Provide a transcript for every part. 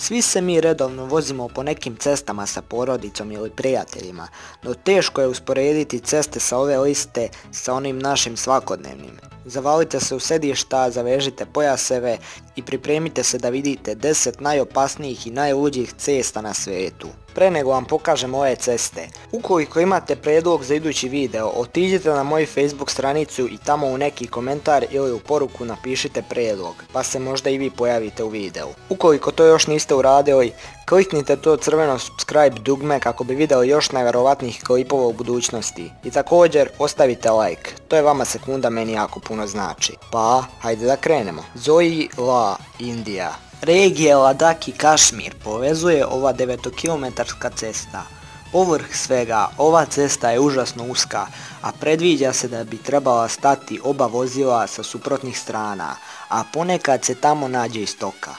Svi se mi redovno vozimo po nekim cestama sa porodicom ili prijateljima, no teško je usporediti ceste sa ove liste sa onim našim svakodnevnim. Zavalite se u sedišta, zavežite pojaseve i pripremite se da vidite 10 najopasnijih i najluđih cesta na svijetu. Pre nego vam pokažem ove ceste, ukoliko imate prijedlog za idući video, otiđite na moju Facebook stranicu i tamo u neki komentar ili u poruku napišite prijedlog, pa se možda i vi pojavite u videu. Ukoliko to još niste uradili, kliknite to crveno subscribe dugme kako bi vidjeli još najvjerovatnijih klipova u budućnosti. I također ostavite like, to je vama sekunda, meni jako puno znači. Pa, hajde da krenemo. Zoji La, Indija. Regije Ladak i Kašmir povezuje ova 9-kilometarska cesta. Povrh svega, ova cesta je užasno uska, a predviđa se da bi trebala stati oba vozila sa suprotnih strana, a ponekad se tamo nađe i stoka.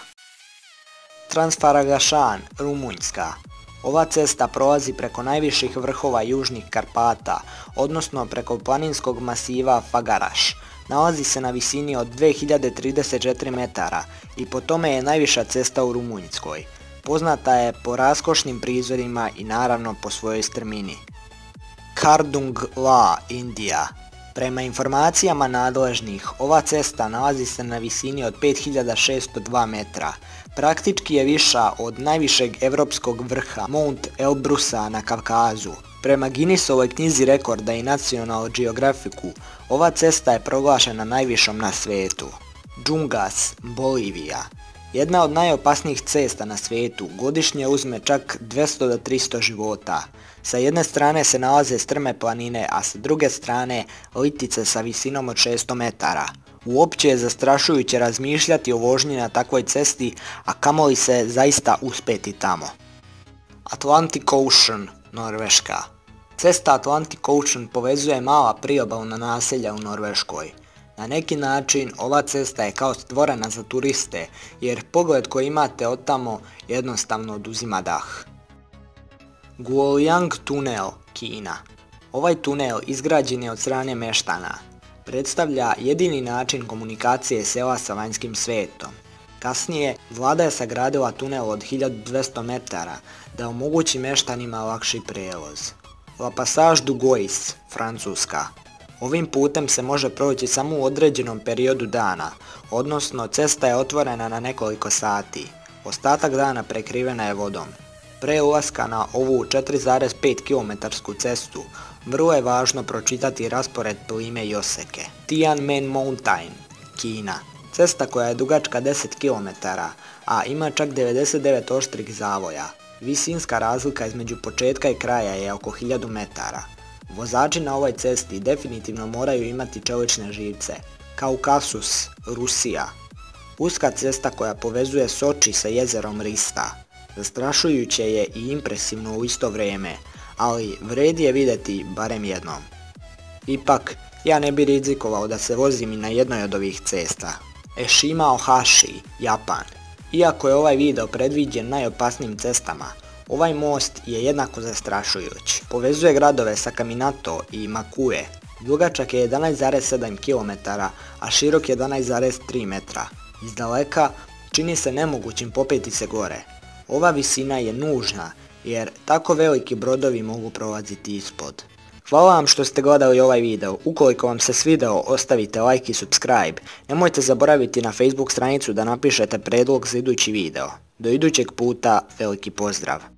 Transfaragašan, Rumunjska. Ova cesta prolazi preko najviših vrhova južnih Karpata, odnosno preko planinskog masiva Fagaraš. Nalazi se na visini od 2034 metara i po tome je najviša cesta u Rumunjskoj. Poznata je po raskošnim prizorima i naravno po svojoj strmini. Kardung La, Indija. Prema informacijama nadležnih, ova cesta nalazi se na visini od 5602 metra. Praktički je viša od najvišeg evropskog vrha Mount Elbrusa na Kavkazu. Prema Guinnessovoj knjizi rekorda i National Geographicu, ova cesta je proglašena najvišom na svijetu. Džungas, Bolivija. Jedna od najopasnijih cesta na svijetu, godišnje uzme čak 200 do 300 života. Sa jedne strane se nalaze strme planine, a sa druge strane litice sa visinom od 600 metara. Uopće je zastrašujuće razmišljati o vožnji na takvoj cesti, a kamoli se zaista uspjeti tamo. Atlantic Ocean, Norveška. Cesta Atlantic Ocean povezuje mala priobalna naselja u Norveškoj. Na neki način ova cesta je kao stvorena za turiste, jer pogled koji imate od tamo jednostavno oduzima dah. Guoliang tunel, Kina. Ovaj tunel izgrađen je od strane meštana. Predstavlja jedini način komunikacije sela sa vanjskim svijetom. Kasnije, vlada je sagradila tunel od 1200 metara da omogući meštanima lakši prijevoz. La Passage du Gois, Francuska. Ovim putem se može proći samo u određenom periodu dana, odnosno cesta je otvorena na nekoliko sati. Ostatak dana prekrivena je vodom. Pre ulaska na ovu 4,5 km cestu, vrlo je važno pročitati raspored plime i oseke. Tianmen Mountain, Kina. Cesta koja je dugačka 10 km, a ima čak 99 oštrih zavoja. Visinska razlika između početka i kraja je oko 1000 metara. Vozači na ovoj cesti definitivno moraju imati čelične živce. Kaukasus, Rusija. Uska cesta koja povezuje Soči sa jezerom Rista. Zastrašujuće je i impresivno u isto vrijeme, ali vredi je vidjeti barem jednom. Ipak, ja ne bi rizikovao da se vozim i na jednoj od ovih cesta. Eshima-Ohashi, Japan. Iako je ovaj video predviđen najopasnijim cestama, ovaj most je jednako zastrašujući. Povezuje gradove Sakaminato i Makue. Dugačak je 11,7 km, a širok je 11,3 metra. Iz daleka čini se nemogućim popeti se gore. Ova visina je nužna jer tako veliki brodovi mogu prolaziti ispod. Hvala vam što ste gledali ovaj video. Ukoliko vam se svideo, ostavite like i subscribe. Nemojte zaboraviti na Facebook stranicu da napišete prijedlog za idući video. Do idućeg puta, veliki pozdrav!